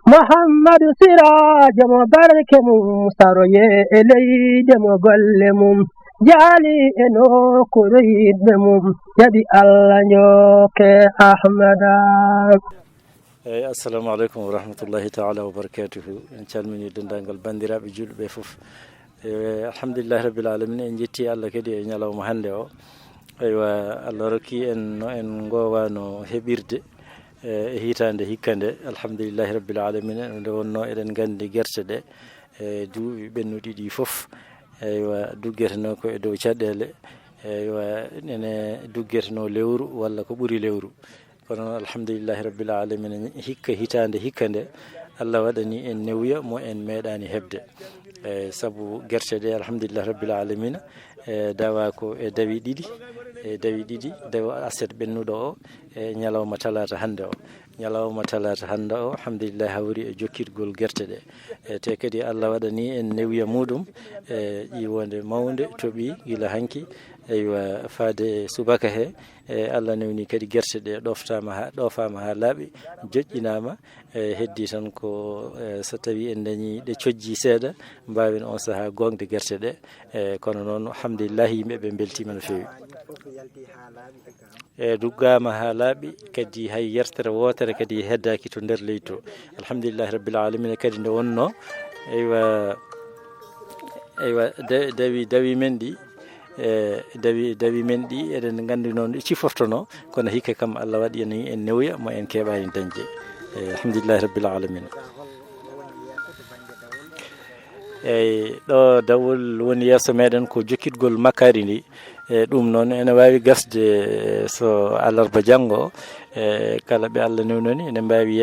muhammadu sirajo mo barke mum saroye e leyde mo golle mum jaali e nokkure yidɓe mum jaɓi allah jokke ahmada. eyyi assalamu aleykum wa rahmatullahi taala wa barakatuhu. en calmini dendagal bandiraɓe julɓe ɓe foof. alhamdulillahi rabbil alamin en jetti allah kadi e ñalawma hande o. eywa allah rokki en no en gowano heɓirde e hitande hikka nde alhamdulillahi rabbil alamin nde wonno eɗen gandi guerte ɗe duuɓi ɓennuɗi ɗi foof eywa duggueteno ko e dow caɗele eywa ene duggueteno lewru walla ko ɓuuri lewru kono alhamdulillahi rabbil alamin hikka hitande hikka nde allah waɗani en newya mo en meeɗani hebde saabu guerte ɗe alhamdulillahi rabbil alamin dawa ko e dawi ɗiɗi dawa aset ɓennuɗo o e ñalawma talata hande o. ñalawma talata hande o alhamdulillah hawri e jokkitgol guerte ɗe te kadi allah waɗani en newya muɗum ƴiwonde mawde tooɓi gila hanki eywa faade subaka he allah newni kadi guerte ɗe ɗofama ha laaɓi joƴƴinama heddi tan ko so tawi en dañi ɗe cojji seeɗa mbawen on saaha gongde guerte ɗe kono noon alhamdulillahi yimɓeɓe beltima no fewi duggama ha laaɓi kadi hay yertere wotere kadi heddaki to nder leydi to alhamdulillahi rabbil alamin kadi nde wonno eywa dawi men ɗi dawi men ɗi eɗen gandi noon ɗi cifoftono kono hikka kam allah waɗi en newya mo en keɓani dañde alhamdulillahi rabbil alamin. eyyi ɗo dawol woni yesso meɗen ko jokkitgol makkari ndi ɗum noon ene wawi gasde so alarba janggo kala ɓe allah newnoni ene mbawi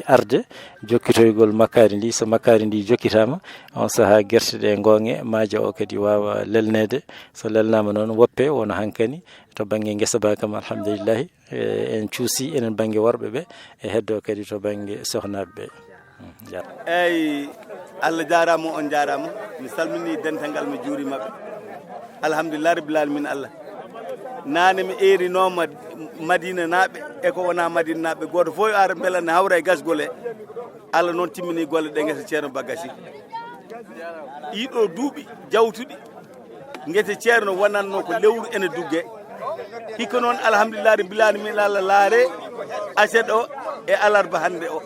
arde jokkitoygol makkari ndi. so makkari ndi jokkitama on saaha guerte ɗe gonge maaja o kadi wawa lelnede. so lelnama noon woppe wona hankkani to banggue guesa ba kam alhamdulillahi en cuusi enen banggue worɓe ɓe e heddo kadi to banggue sohnaɓe ɓe. eyyi allah jarama on jarama mi salmini dental mi juurimaɓe alhamdulillah rabbil alamin. allah nane mi erinoma madina naɓe e ko wona madina naɓe goto fof yo ara beela ne hawra e gasgol he allah noon timmini golle ɗe guesa ceerno bagasi ɗiɗo duuɓi jawtuɗi guese ceerno wonanno ko lewru ene dugge hikka noon alhamdulillah rabbil alamin allah laare aset o e alarba hande o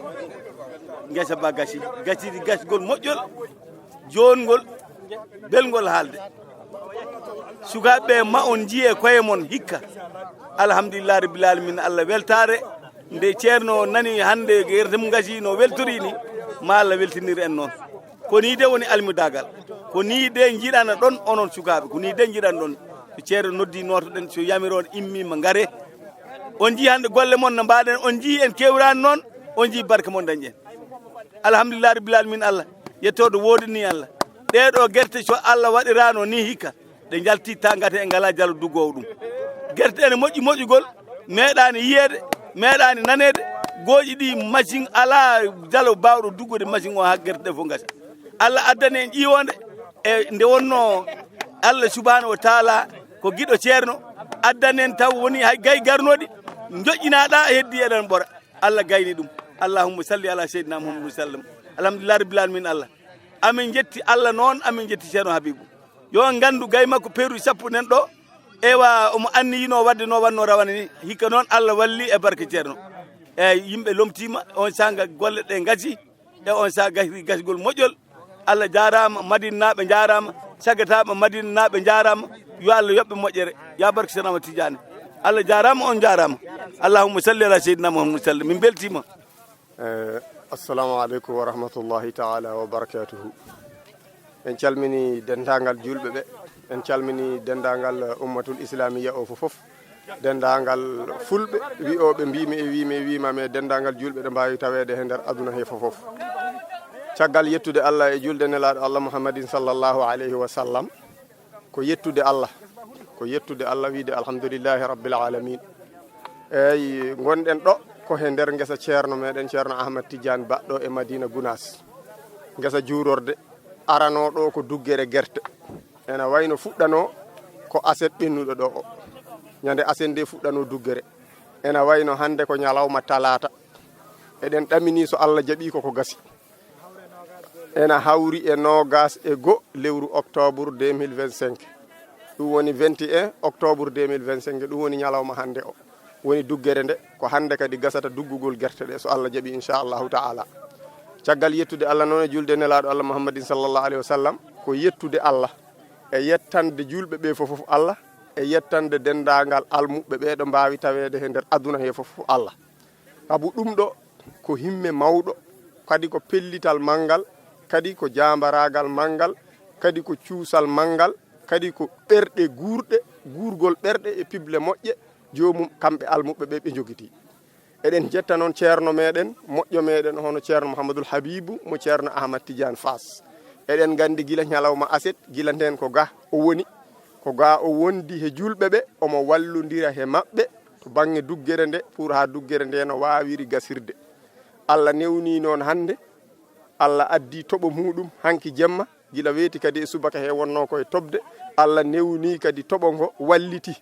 guesa ba gasi gasidi gasgol moƴƴol jongol belgol haalde sukaɓe ma on jiye koye mon hikka alhamdulillah rabbil alamin. allah weltare nde ceerno nani hande guertem gasi no weltori ni ma allah weltinir en noon ko ni de woni almudagal ko ni de jiiɗana ɗon onon sukaɓe ko ni de jiiɗan ɗon so ceerno noddi notoɗen so yamiron immima gaare on jii hande golle mon no mbaɗen on jii en kewrani noon on jii barke mon dañƴen alhamdulillah rabbil alamin. allah yettoɗo wodini allah ɗeɗo guerte so allah waɗirano ni hikka ɗe jaltitta gati e ngala jalo duggowo ɗum guerte ene moƴƴi moƴƴugol meeɗani yiyede meeɗani nanede gooƴi ɗi machine ala jalo bawɗo duggude machine o ha guerte ɗe fof gasa allah addani en ƴiwonde e nde wonno allah subhanahu wa taala ko guiɗo ceerno addani en taw woni hay gay garnoɗi joƴƴinaɗa heddi eɗen ɓora allah gayni ɗum allahumma salli ala seydina muhammadin sallam alhamdulillah rabbil alamin. allah amin jetti allah noon amin jetti ceerno habibou yo gandu gay makko peeruji sappo nen ɗo ewa omo anniyino wadde no wanno rawane ni hikka noon allah walli e barke ceerno eyyi yimɓe lomtima on sanga golle ɗe gasi e on saaha gasi gasgol moƴƴol allah jarama madina naɓe jarama sagataɓe madina naɓe jarama yo allah yoɓɓe moƴƴere ya barke senama tidiane allah jarama on jarama allahumma salli ala seydina muhammadin sallam min beltima. assalamu aleykum wa rahmatullahi taala wa barakatuhu. en calmini dendagal julɓe ɓe en calmini dendagal ummatul islamiya o fof dendagal fulɓe wiyoɓe mbimi e wimami e dendagal julɓe ɗe mbawi tawede e nder aduna he fof caggal yettude allah e julde nelaɗo allah muhammadin sallllahu alayhi wa sallam ko yettude allah wiide alhamdulillahi rabbil alamin. eyyi gonɗen ɗo ko he nder guesa ceerno meɗen ceerno ahmad tidiane baɗɗo e madina gounas guesa juurorde arano ɗo ko duggere guerte ena wayno fuɗɗano ko aset ɓennuɗo ɗo o ñande aset nde fuɗɗano duggere ena wayno hande ko ñalawma talata eɗen ɗamini so Allah jaɓi koko gasi ena hawri e nogas e go lewru octobre 2025 ɗum woni 21 octobre 2025 ɗum woni ñalawma hande o woni duggere nde ko hande kadi gasata duggugol guerte ɗe so Allah jaɓi inchallahu taala caggal yettude Allah noon e julde nelaɗo Allah Muhammadin sallallahu alayhi wa sallam ko yettude Allah e yettande julɓe ɓe fof Allah e yettande dendagal almuɓe ɓe ɗo mbawi tawede e nder aduna he fof Allah sabu ɗum ɗo ko himme mawɗo kadi ko pellital mangal kadi ko jambaragal mangal kadi ko cuusal mangal kadi ko ɓerɗe guurɗe guurgol ɓerɗe e pible moƴƴe jomum kamɓe almuɓe ɓe ɓe jogiti eɗen jetta noon ceerno meɗen moƴƴo meɗen hono ceerno Mouhamadoul Habibou mo ceerno Ahmad Tidiane Fass eɗen gandi gila ñalawma aset gila nden ko ga o woni ko ga o wondi he julɓe ɓe omo wallodira he maɓɓe to banggue duggere nde pour ha duggere nde no wawiri gasirde Allah newni noon hande Allah addi toɓo muɗum hanki jemma gila weeti kadi e subaka he wonno koye tobde Allah newni kadi toɓo ngo walliti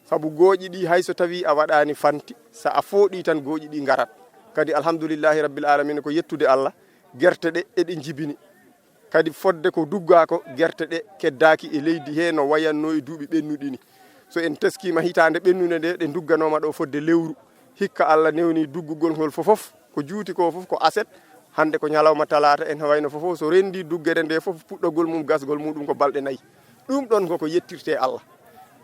sabu gooƴi ɗi hayso tawi a waɗani fanti sa a fooɗi tan gooƴi ɗi garat kadi alhamdoulillahi rabbil alamina ko yettude Allah guerte ɗe eɗe jibini kadi fodde ko dugga ko guerte ɗe keddaki e leydi he no wayanno e duuɓi ɓennuɗi ni so en teskima hitande ɓennude nde ɗe dugganoma ɗo fodde lewru hikka Allah newni duggugol ngol fofof ko juuti ko fof ko aset hande ko ñalawma talata en wayno fofof so rendi duggere nde fof puɗɗogol mum gasgol muɗum ko balɗe nayyi ɗum ɗon koko yettirte Allah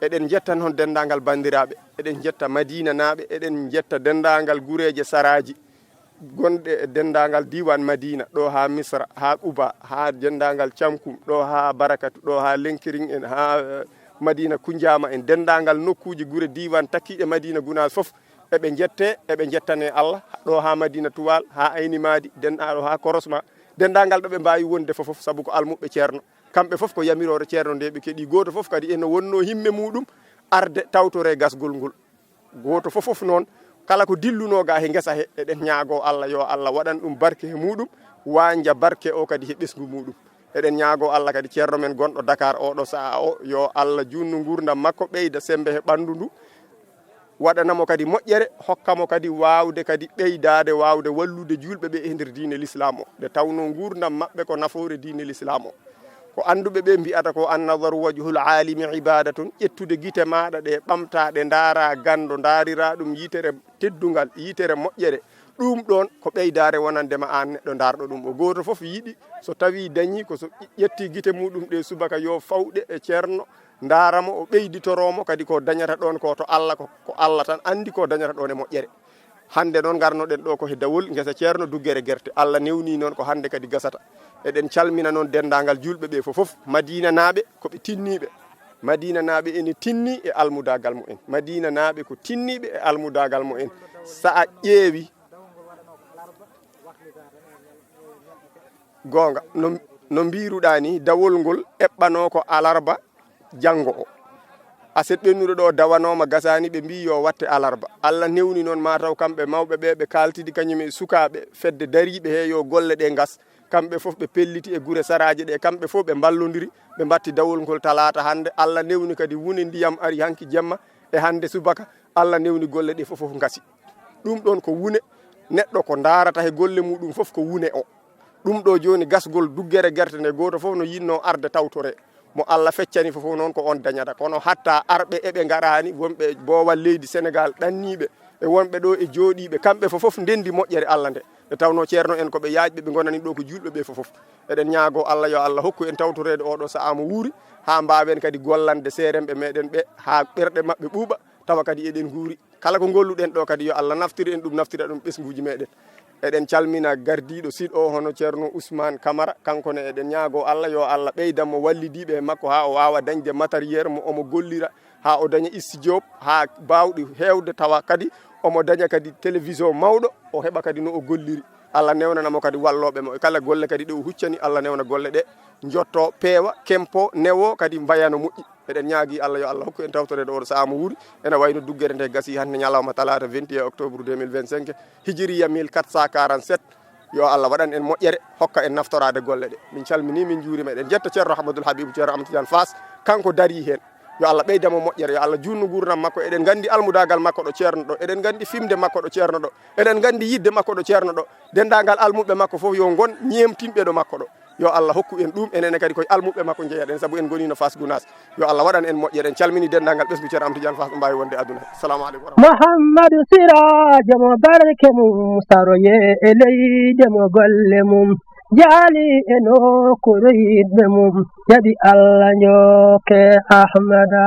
eɗen jetta noon dendagal bandiraɓe eɗen jetta Madina naɓe eɗen jetta dendagal gureje saraji gonɗe e dendagal diwan Madina ɗo ha Misra ha Quba ha dendagal Cankum ɗo ha Barakatu ɗo ha Lenkiring en ha Madina Kunjama en dendagal nokkuji gure diwan takkiɗe Madina Gounas foof eɓe jette eɓe jettane Allah ɗo ha Madina Tuwal ha Ayni Madi denɗaɗo ha Korosma dendagal ɗo ɓe mbawi wonde fofof saabu ko almuɓe ceerno kamɓe fof ko yamirore ceerno nde ɓe keeɗi goto fof kadi eno wonno himme muɗum arde tawtore gasgol ngol goto fofof noon kala ko dillunoga he guesa he eɗen ñaago Allah yo Allah waɗan ɗum barke he muɗum wanja barke o kadi he ɓesgu muɗum eɗen ñaago Allah kadi ceerno men gonɗo Dakar oɗo saaha o yo Allah junnu gurdam makko ɓeyda sembe he ɓandu ndu waɗanamo kadi moƴƴere hokkamo kadi wawde kadi ɓeydade wawde wallude julɓe ɓe e nder diine l'islam o nde tawno gurdam mabɓe ko nafoore diine l'islam o ko anduɓe ɓe mbiyata ko annadaru wajhul alimi ibadatun ƴettude guite maɗa ɗe ɓamtaɗe daara gando daarira ɗum yitere teddugal yitere moƴƴere ɗum ɗon ko ɓeydare wonandema an neɗɗo darɗo ɗum o goto foof yiiɗi so tawi dañi ko so ƴetti guite muɗum ɗe subaka yo fawɗe e ceerno daramo o ɓeyditoromo kadi ko dañata ɗon ko to Allah ko Allah tan andi ko dañata ɗon e moƴƴere hande noon garnoɗen ɗo ko he dawol guesa ceerno duggere guerte Allah newni noon ko hande kadi gasata eɗen calmina noon dendagal julɓe ɓe fofof Madina naɓe koɓe tinniɓe Madina naɓe ene tinni e almudagal mumen Madina naɓe ko tinniɓe e almudagal mumen sa a ƴeewi gonga no mbiruɗa ni dawol ngol eɓɓano ko alarba janggo o aset ɓennuɗo ɗo dawanoma gasani ɓe mbi yo watte alarba Allah newni noon mataw kamɓe mawɓe ɓe ɓe kaltidi kañum e sukaɓe fedde dariɓe he yo golle ɗe gas kamɓe fof ɓe pelliti e gure saraji ɗe kamɓe fof ɓe ballodiri ɓe batti dawol ngol talata hande Allah newni kadi wune ndiyam ari hanki jemma e hande subaka Allah newni golle ɗe fof gasi ɗum ɗon ko wune neɗɗo ko darata he golle muɗum fof ko wune o ɗum ɗo joni gasgol duggere guerte nde goto fof no yinno arde tawtore mo Allah feccani fof noon ko on dañata kono hatta arɓe eɓe garani wonɓe boowal leydi Sénégal ɗanniɓe e wonɓe ɗo e jooɗiɓe kamɓe fofof ndendi moƴƴere Allah nde ɓe tawno ceerno en koɓe yaajɓe ɓe gonani ɗo ko julɓe ɓe fofof eɗen ñaago Allah yo Allah hokku en tawtorede oɗo saaha mo wuuri ha mbawen kadi gollande seeremɓe meɗen ɓe ha ɓerɗe mabɓe ɓuuɓa tawa kadi eɗen guuri kala ko golluɗen ɗo kadi yo Allah naftiri en ɗum naftira ɗum ɓesguji meɗen eɗen calmina gardiɗo siɗo o hono ceerno Ousmane Camara kankone eɗen ñaago Allah yo Allah ɓeydanmo wallidiɓe e makko ha o wawa dañde matériel mo omo gollira ha o daña studio ha bawɗi hewde tawa kadi omo daña kadi télévision mawɗo o heɓa kadi no o golliri Allah newnanamo kadi walloɓe mo kala golle kadi ɗe o huccani Allah newna golle ɗe jotto peewa kempo newo kadi mbayano moƴƴi eɗen ñaagui Allah yo Allah hokku en tawtorede oɗo saaha mo wuuri ene wayno duggere nde gasi hande ñalawma talata 21 octobre 2025 hijiriya 1447 yo Allah waɗan en moƴƴere hokka en naftorade golle ɗe min calmini min juurima eɗen jetta ceerno Ahmadoul Habibou ceerno Amadou Tidiane Fass kanko dari hen yo Allah ɓeydamo moƴƴere yo Allah junnu gurdam makko eɗen gandi almudagal makko ɗo ceerno ɗo eɗen gandi fimde makko ɗo ceerno ɗo eɗen gandi yidde makko ɗo ceerno ɗo dendagal almuɓe makko fof yo gon ñemtimɓe ɗo makko ɗo yo Allah hokku en ɗum enene kadi koye almuɓe makko jeeyaɗen saabu en gonino Fass Gounass yo Allah waɗan en moƴƴere en calmini dendagal ɓesgu ceerno Amadou Tidiane Fass ɗo mbawi wonde aduna assalamu aleykum Muhammadu Sirajo mo barke mum saroye e leyde mo golle mum jaali e nokkuure yidɓe mum jaɓi Allah njoke Ahmada